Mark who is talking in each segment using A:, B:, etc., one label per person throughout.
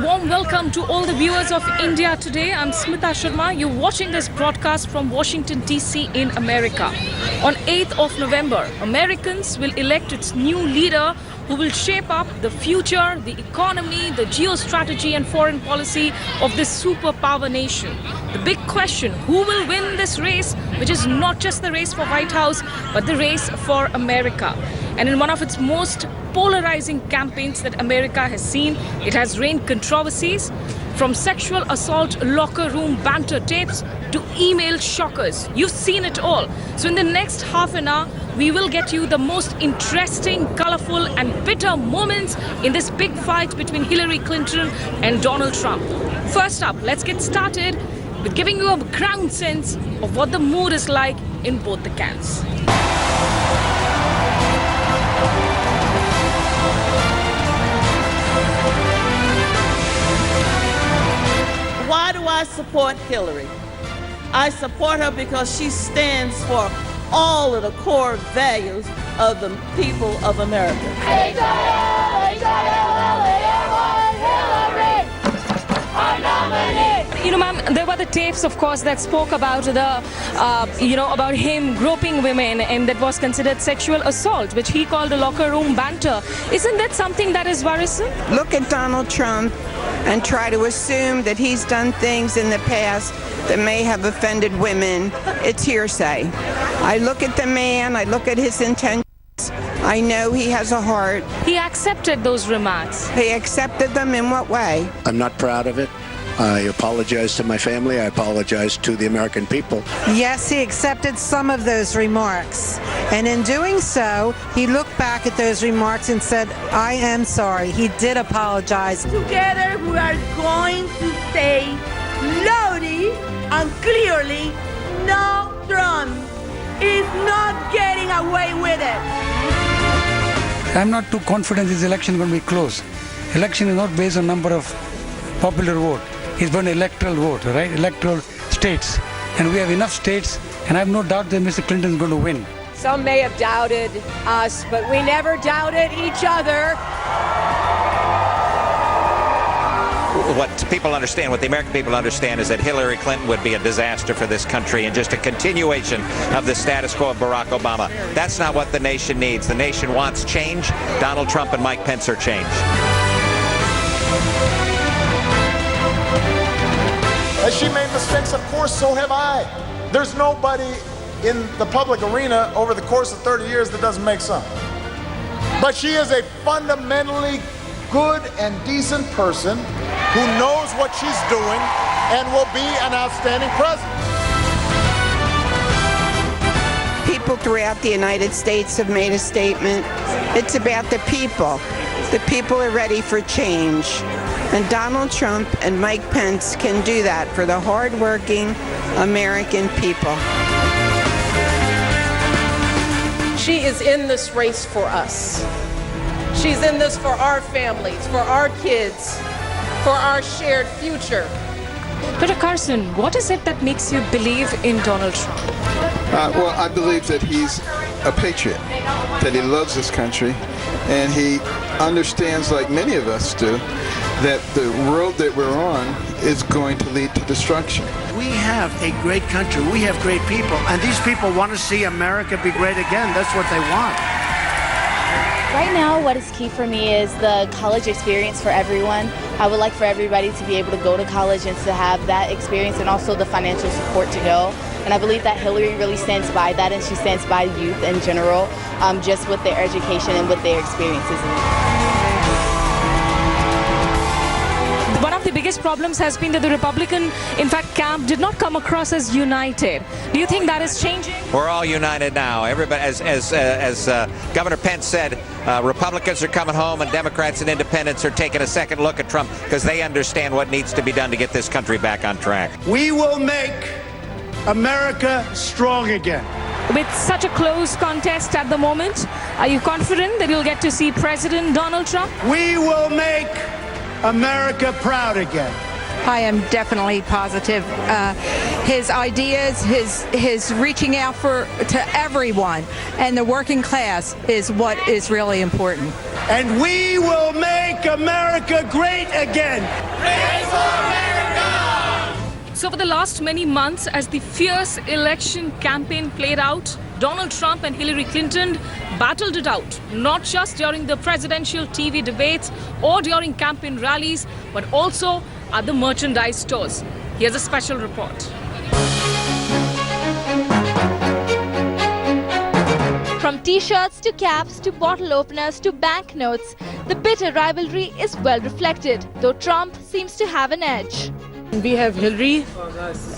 A: warm welcome to all the viewers of India Today. I'm Smita Sharma. You're watching this broadcast from Washington, D.C. in America. On 8th of November, Americans will elect its new leader who will shape up the future, the economy, the geostrategy and foreign policy of this superpower nation. The big question, who will win this race, which is not just the race for White House, but the race for America. And in one of its most polarizing campaigns that America has seen, it has rained controversies from sexual assault locker room banter tapes to email shockers. You've seen it all. So in the next half an hour, we will get you the most interesting, colorful and bitter moments in this big fight between Hillary Clinton and Donald Trump. First up, let's get started with giving you a ground sense of what the mood is like in both the camps.
B: Why do I support Hillary? I support her because she stands for all of the core values of the people of America.
A: You know, ma'am, there were the tapes, of course, that spoke about the, about him groping women, and that was considered sexual assault, which he called a locker room banter. Isn't that something that is worrisome?
C: Look at Donald Trump and try to assume that he's done things in the past that may have offended women. It's hearsay. I look at the man, I look at his intentions. I know he has a heart.
A: He accepted those remarks.
C: He accepted them in what way?
D: I'm not proud of it. I apologize to my family. I apologize to the American people.
E: Yes, he accepted some of those remarks. And in doing so, he looked back at those remarks and said, I am sorry. He did apologize.
B: Together we are going to say loudly and clearly, no, Trump is not getting away with it.
F: I'm not too confident this election is going to be close. Election is not based on number of popular vote. It's about electoral vote, right? Electoral states. And we have enough states, and I have no doubt that Mr. Clinton is going to win.
G: Some may have doubted us, but we never doubted each other.
H: What people understand, what the American people understand, is that Hillary Clinton would be a disaster for this country and just a continuation of the status quo of Barack Obama. That's not what the nation needs. The nation wants change. Donald Trump and Mike Pence are change.
I: Has she made mistakes? Of course, so have I. There's nobody in the public arena over the course of 30 years that doesn't make some. But she is a fundamentally good and decent person who knows what she's doing and will be an outstanding president.
C: People throughout the United States have made a statement. It's about the people. The people are ready for change. And Donald Trump and Mike Pence can do that for the hardworking American people.
G: She is in this race for us. She's in this for our families, for our kids, for our shared future.
A: Dr. Carson, what is it that makes you believe in Donald Trump?
J: Well, I believe that he's a patriot, that he loves this country, and he understands, like many of us do, that the road that we're on is going to lead to destruction.
D: We have a great country. We have great people. And these people want to see America be great again. That's what they want.
K: Right now, what is key for me is the college experience for everyone. I would like for everybody to be able to go to college and to have that experience and also the financial support to go. And I believe that Hillary really stands by that, and she stands by youth in general, just with their education and with their experiences.
A: One of the biggest problems has been that the Republican, in fact, camp did not come across as united. Do you think that is changing?
H: We're all united now. Everybody, as Governor Pence said, Republicans are coming home and Democrats and independents are taking a second look at Trump because they understand what needs to be done to get this country back on track.
D: We will make America strong again.
A: With such a close contest at the moment, are you confident that you'll get to see President Donald Trump?
D: We will make America proud again.
L: I am definitely positive. His ideas, his reaching out to everyone, and the working class is what is really important.
M: And we will make America great again.
A: Great for America! So for the last many months, as the fierce election campaign played out, Donald Trump and Hillary Clinton battled it out, not just during the presidential TV debates or during campaign rallies, but also at the merchandise stores. Here's a special report.
N: From t-shirts to caps to bottle openers to banknotes, the bitter rivalry is well reflected, though Trump seems to have an edge.
O: We have Hillary,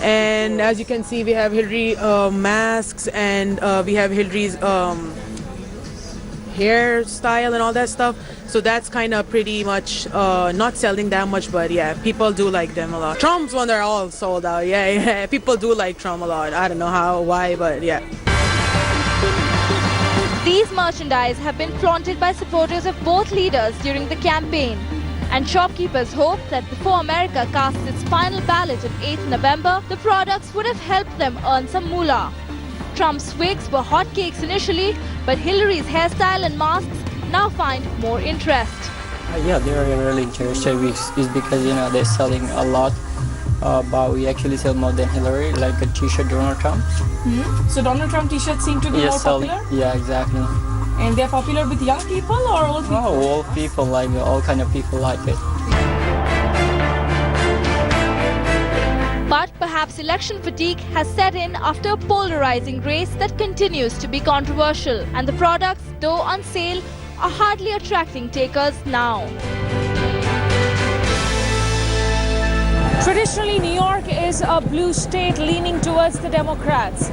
O: and as you can see, we have Hillary masks, and we have Hillary's hairstyle and all that stuff. So that's kind of pretty much not selling that much, but yeah, people do like them a lot. Trump's one, they're all sold out. Yeah, people do like Trump a lot. I don't know how, why, but yeah.
N: These merchandise have been flaunted by supporters of both leaders during the campaign. And shopkeepers hope that before America casts its final ballot on 8th November, the products would have helped them earn some moolah. Trump's wigs were hotcakes initially, but Hillary's hairstyle and masks now find more interest.
P: Yeah, they are really interested is because, you know, they're selling a lot, but we actually sell more than Hillary, like a t-shirt Donald Trump.
A: So Donald Trump t-shirts seem to be more popular?
P: Yeah, exactly.
A: And they're popular with young people or old people?
P: Oh, old people, like all kind of people like it.
N: But perhaps election fatigue has set in after a polarizing race that continues to be controversial, and the products, though on sale, are hardly attracting takers now.
A: Traditionally, New York is a blue state leaning towards the Democrats.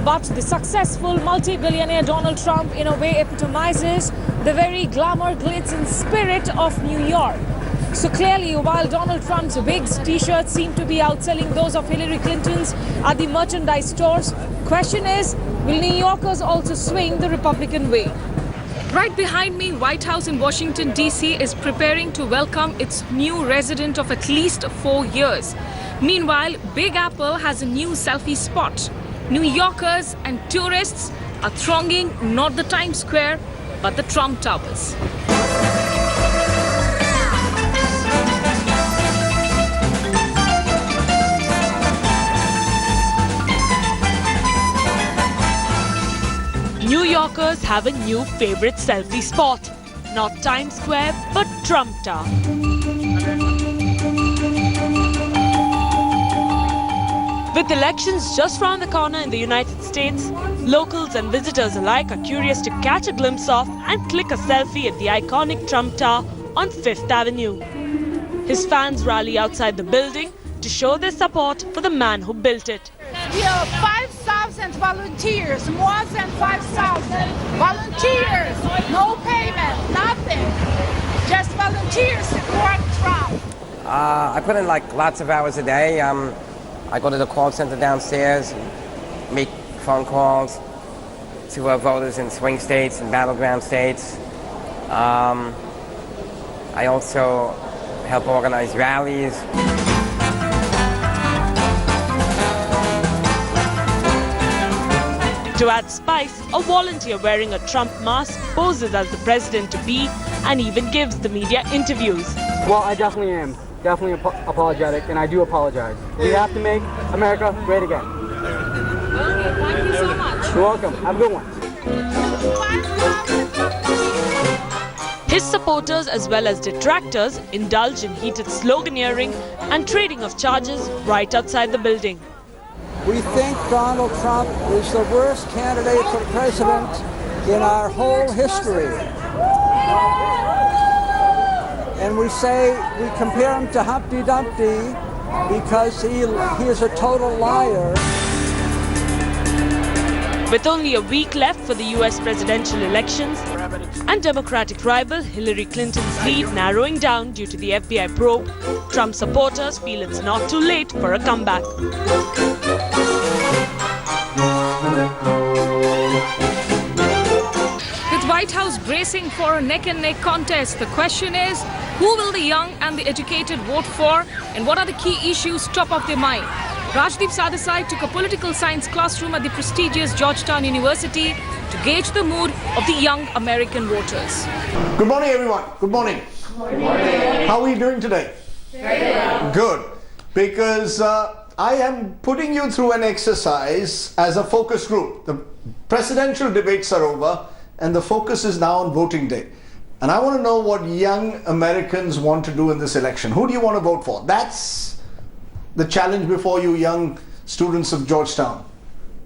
A: But the successful multi-billionaire Donald Trump in a way epitomizes the very glamour, glitz and spirit of New York. So clearly, while Donald Trump's wigs, t-shirts seem to be outselling those of Hillary Clinton's at the merchandise stores, question is, will New Yorkers also swing the Republican way? Right behind me, White House in Washington, D.C. is preparing to welcome its new resident of at least 4 years. Meanwhile, Big Apple has a new selfie spot. New Yorkers and tourists are thronging not the Times Square, but the Trump Towers.
Q: New Yorkers have a new favorite selfie spot. Not Times Square, but Trump Tower. With elections just round the corner in the United States, locals and visitors alike are curious to catch a glimpse of and click a selfie at the iconic Trump Tower on 5th Avenue. His fans rally outside the building to show their support for the man who built it.
R: We are 5,000 volunteers, more than 5,000 volunteers, no payment, nothing, just volunteers support Trump.
S: I put in like lots of hours a day. I go to the call center downstairs, make phone calls to voters in swing states and battleground states. I also help organize rallies.
Q: To add spice, a volunteer wearing a Trump mask poses as the president-to-be and even gives the media interviews.
T: Well, I definitely am. Definitely apologetic, and I do apologize. We have to make America great again.
A: Okay, thank you so much.
T: You're welcome. Have a good one.
Q: His supporters as well as detractors indulge in heated sloganeering and trading of charges right outside the building.
U: We think Donald Trump is the worst candidate for president in our whole history. And we say, we compare him to Humpty Dumpty because he is a total liar.
Q: With only a week left for the US presidential elections and Democratic rival Hillary Clinton's lead narrowing down due to the FBI probe, Trump supporters feel it's not too late for a comeback.
A: With White House bracing for a neck-and-neck contest. The question is, who will the young and the educated vote for, and what are the key issues top of their mind? Rajdeep Sadesai took a political science classroom at the prestigious Georgetown University to gauge the mood of the young American voters.
E: Good morning, everyone. Good morning.
V: Good morning.
E: How are you doing today?
V: Very good.
E: Good. Because I am putting you through an exercise as a focus group. The presidential debates are over and the focus is now on voting day. And I want to know what young Americans want to do in this election. Who do you want to vote for? That's the challenge before you young students of Georgetown.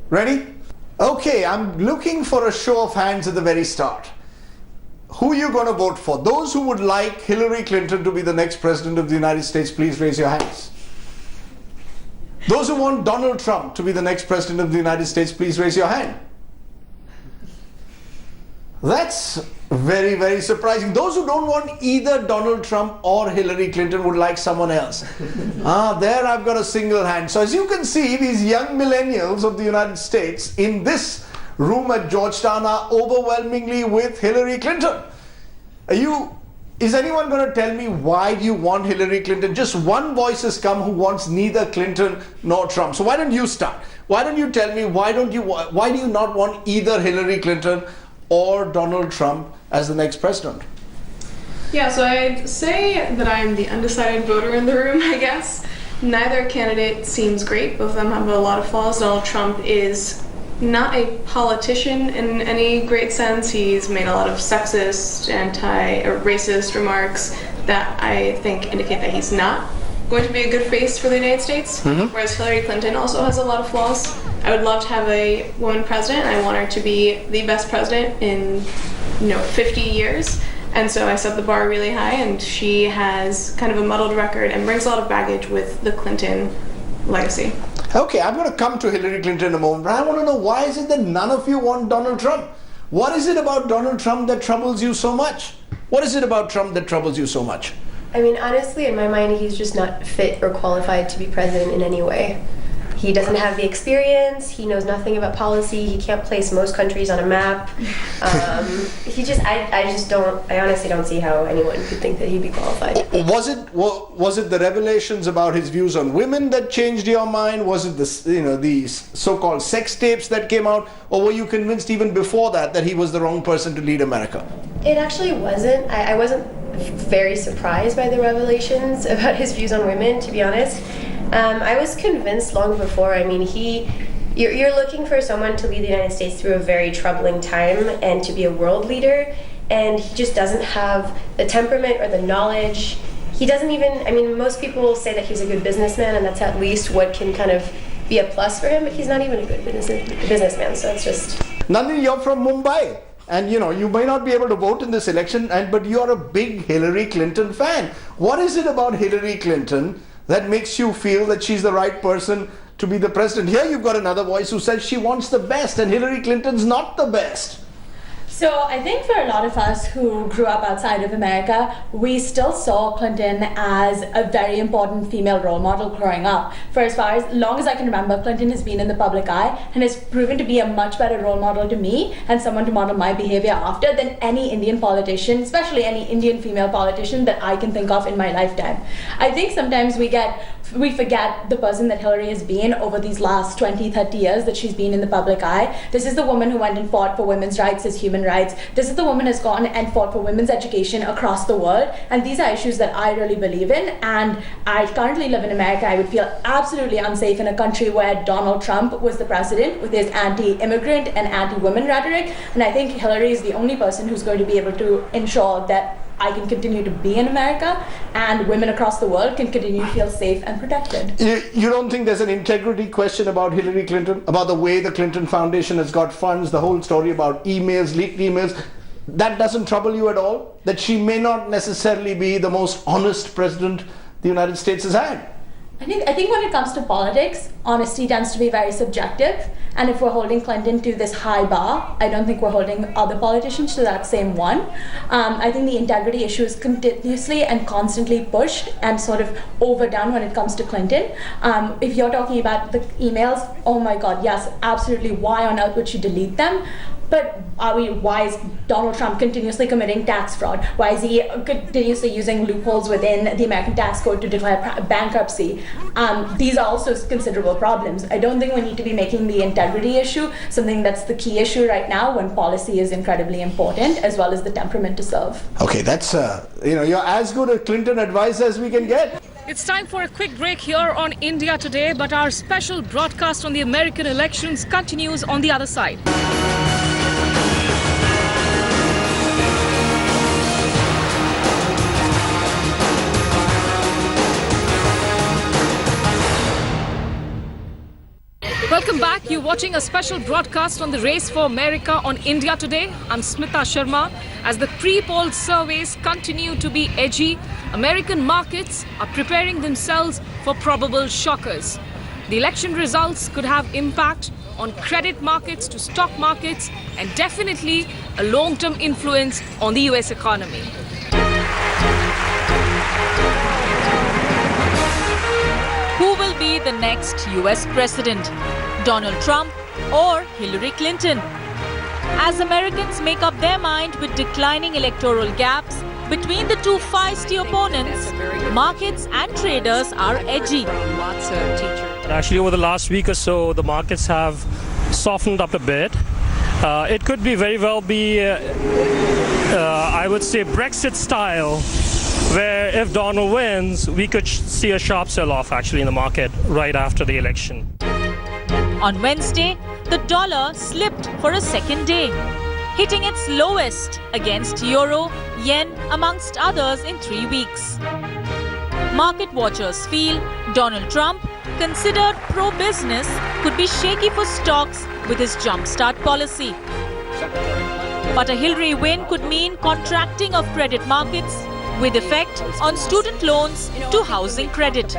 E: Ready? Okay, I'm looking for a show of hands at the very start. Who are you going to vote for? Those who would like Hillary Clinton to be the next president of the United States, please raise your hands. Those who want Donald Trump to be the next president of the United States, please raise your hand. That's very, very surprising. Those who don't want either Donald Trump or Hillary Clinton would like someone else. There I've got a single hand. So as you can see, these young millennials of the United States in this room at Georgetown are overwhelmingly with Hillary Clinton. Is anyone going to tell me why do you want Hillary Clinton? Just one voice has come who wants neither Clinton nor Trump. So why don't you start? Why don't you tell me why do you not want either Hillary Clinton or Donald Trump as the next president?
V: Yeah, so I'd say that I'm the undecided voter in the room, I guess. Neither candidate seems great. Both of them have a lot of flaws. Donald Trump is not a politician in any great sense. He's made a lot of sexist, racist remarks that I think indicate that he's not going to be a good face for the United States. Whereas Hillary Clinton also has a lot of flaws. I would love to have a woman president. I want her to be the best president in 50 years. And so I set the bar really high, and she has kind of a muddled record and brings a lot of baggage with the Clinton legacy.
E: Okay, I'm going to come to Hillary Clinton in a moment, but I want to know, why is it that none of you want Donald Trump? What is it about Donald Trump that troubles you so much? What is it about Trump that troubles you so much?
V: I mean, honestly, in my mind, he's just not fit or qualified to be president in any way. He doesn't have the experience, he knows nothing about policy, he can't place most countries on a map. I honestly don't see how anyone could think that he'd be qualified.
E: Was it the revelations about his views on women that changed your mind? Was it the so-called sex tapes that came out? Or were you convinced even before that he was the wrong person to lead America?
V: It actually wasn't. I wasn't very surprised by the revelations about his views on women, to be honest. I was convinced long before. I mean, you're looking for someone to lead the United States through a very troubling time and to be a world leader, and he just doesn't have the temperament or the knowledge. He doesn't even, I mean, most people say that he's a good businessman, and that's at least what can kind of be a plus for him, but he's not even a good businessman, so it's just...
E: Nandini, you're from Mumbai. And you may not be able to vote in this election, but you're a big Hillary Clinton fan. What is it about Hillary Clinton that makes you feel that she's the right person to be the president? Here you've got another voice who says she wants the best and Hillary Clinton's not the best.
W: So I think for a lot of us who grew up outside of America, we still saw Clinton as a very important female role model growing up. For as long as I can remember, Clinton has been in the public eye and has proven to be a much better role model to me and someone to model my behavior after than any Indian politician, especially any Indian female politician that I can think of in my lifetime. I think sometimes we forget the person that Hillary has been over these last 20, 30 years that she's been in the public eye. This is the woman who went and fought for women's rights as human rights. This is the woman who's gone and fought for women's education across the world. And these are issues that I really believe in. And I currently live in America. I would feel absolutely unsafe in a country where Donald Trump was the president with his anti-immigrant and anti-women rhetoric. And I think Hillary is the only person who's going to be able to ensure that I can continue to be in America and women across the world can continue to feel safe and protected.
E: You don't think there's an integrity question about Hillary Clinton, about the way the Clinton Foundation has got funds, the whole story about emails, leaked emails? That doesn't trouble you at all? That she may not necessarily be the most honest president the United States has had?
W: I think when it comes to politics, honesty tends to be very subjective. And if we're holding Clinton to this high bar, I don't think we're holding other politicians to that same one. I think the integrity issue is continuously and constantly pushed and sort of overdone when it comes to Clinton. If you're talking about the emails, oh my God, yes, absolutely. Why on earth would she delete them? But why is Donald Trump continuously committing tax fraud? Why is he continuously using loopholes within the American tax code to declare bankruptcy? These are also considerable problems. I don't think we need to be making the integrity issue something that's the key issue right now when policy is incredibly important, as well as the temperament to serve.
E: Okay, that's, you're as good a Clinton advisor as we can get.
A: It's time for a quick break here on India Today, but our special broadcast on the American elections continues on the other side. Welcome back. You're watching a special broadcast on the race for America on India Today. I'm Smita Sharma. As the pre-poll surveys continue to be edgy, American markets are preparing themselves for probable shockers. The election results could have impact on credit markets to stock markets and definitely a long-term influence on the US economy.
B: Who will be the next US president? Donald Trump or Hillary Clinton? As Americans make up their mind with declining electoral gaps between the two feisty opponents, markets and traders are edgy.
F: Actually, over the last week or so, the markets have softened up a bit. It could be very well be, I would say, Brexit style, where if Donald wins, we could see a sharp sell-off actually in the market right after the election.
B: On Wednesday, the dollar slipped for a second day, hitting its lowest against euro, yen, amongst others in 3 weeks. Market watchers feel Donald Trump, considered pro-business, could be shaky for stocks with his jumpstart policy. But a Hillary win could mean contracting of credit markets, with effect on student loans to housing credit.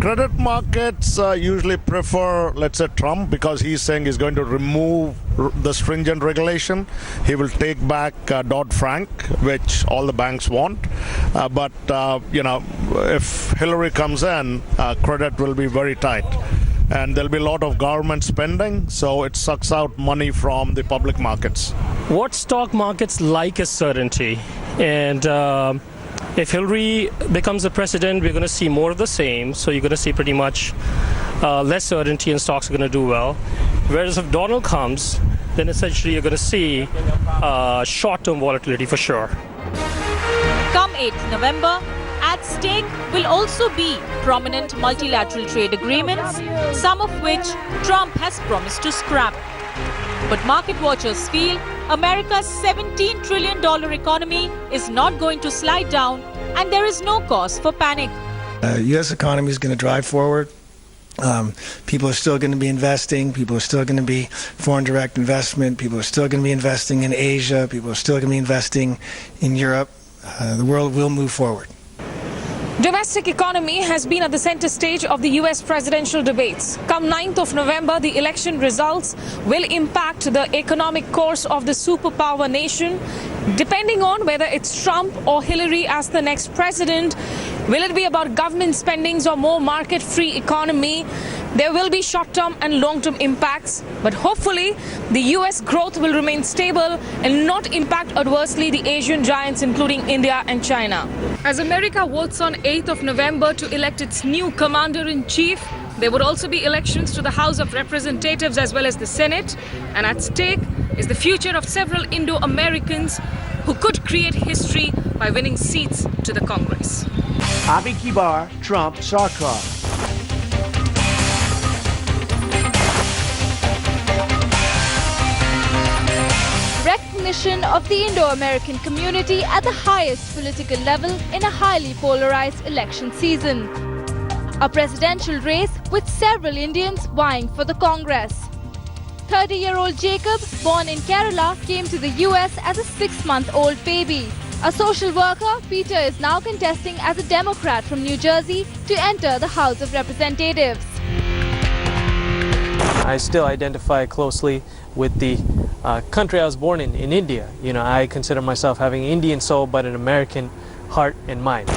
I: Credit markets usually prefer, let's say, Trump, because he's saying he's going to remove the stringent regulation. He will take back Dodd-Frank, which all the banks want. But if Hillary comes in, credit will be very tight. And there'll be a lot of government spending, so it sucks out money from the public markets.
F: What stock markets like is certainty. And if Hillary becomes the president, we're going to see more of the same. So you're going to see pretty much less certainty and stocks are going to do well. Whereas if Donald comes, then essentially you're going to see short-term volatility for sure.
B: Come 8th November, at stake will also be prominent multilateral trade agreements, some of which Trump has promised to scrap. But market watchers feel America's $17 trillion economy is not going to slide down, and there is no cause for panic.
X: U.S. economy is going to drive forward. People are still going to be investing. People are still going to be foreign direct investment. People are still going to be investing in Asia. People are still going to be investing in Europe. The world will move forward.
A: Domestic economy has been at the center stage of the US presidential debates. Come 9th of November, the election results will impact the economic course of the superpower nation. Depending on whether it's Trump or Hillary as the next president, will it be about government spendings or more market-free economy? There will be short-term and long-term impacts, but hopefully the US growth will remain stable and not impact adversely the Asian giants, including India and China. As America votes on 8th of November to elect its new commander-in-chief, there would also be elections to the House of Representatives as well as the Senate, and at stake is the future of several Indo-Americans who could create history by winning seats to the Congress.
M: Khabare, Trump, Sarkar.
N: Recognition of the Indo-American community at the highest political level in a highly polarized election season. A presidential race with several Indians vying for the Congress. 30-year-old Jacob, born in Kerala, came to the US as a 6-month-old baby. A social worker, Peter is now contesting as a Democrat from New Jersey to enter the House of Representatives.
Y: I still identify closely with the country I was born in India. I consider myself having Indian soul but an American heart and mind.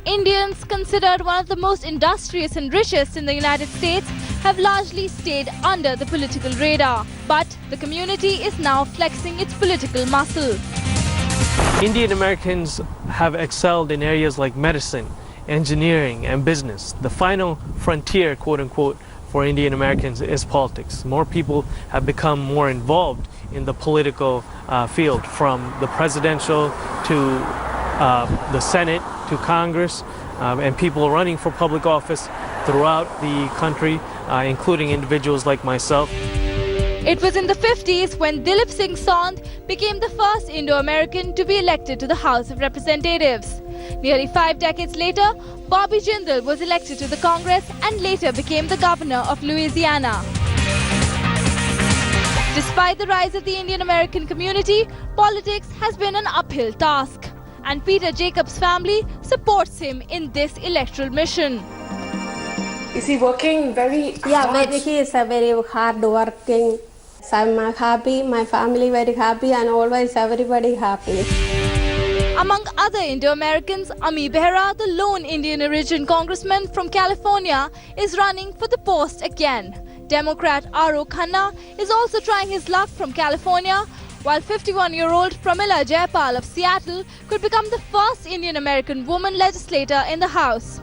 N: Indians, considered one of the most industrious and richest in the United States, have largely stayed under the political radar. But the community is now flexing its political muscle.
Y: Indian Americans have excelled in areas like medicine, engineering, and business. The final frontier, quote unquote, for Indian Americans is politics. More people have become more involved in the political field, from the presidential to the Senate to Congress, and people running for public office throughout the country, including individuals like myself.
N: It was in the 50s when Dilip Singh Sondh became the first Indo-American to be elected to the House of Representatives. Nearly 5 decades later, Bobby Jindal was elected to the Congress and later became the governor of Louisiana. Despite the rise of the Indian American community, politics has been an uphill task. And Peter Jacobs' family supports him in this electoral mission.
C: Is he working very hard?
G: Yeah, he is a very hard working. So I'm happy, my family very happy, and always everybody happy.
N: Among other Indo-Americans, Ami Behra, the lone Indian origin congressman from California, is running for the post again. Democrat Arun Khanna is also trying his luck from California, while 51-year-old Pramila Jayapal of Seattle could become the first Indian American woman legislator in the House.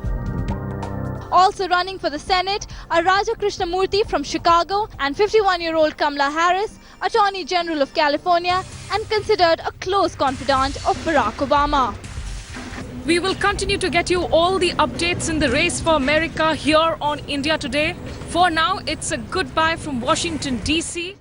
N: Also running for the Senate are Raja Krishnamurthy from Chicago and 51-year-old Kamala Harris, Attorney General of California and considered a close confidant of Barack Obama.
A: We will continue to get you all the updates in the race for America here on India Today. For now, it's a goodbye from Washington, D.C.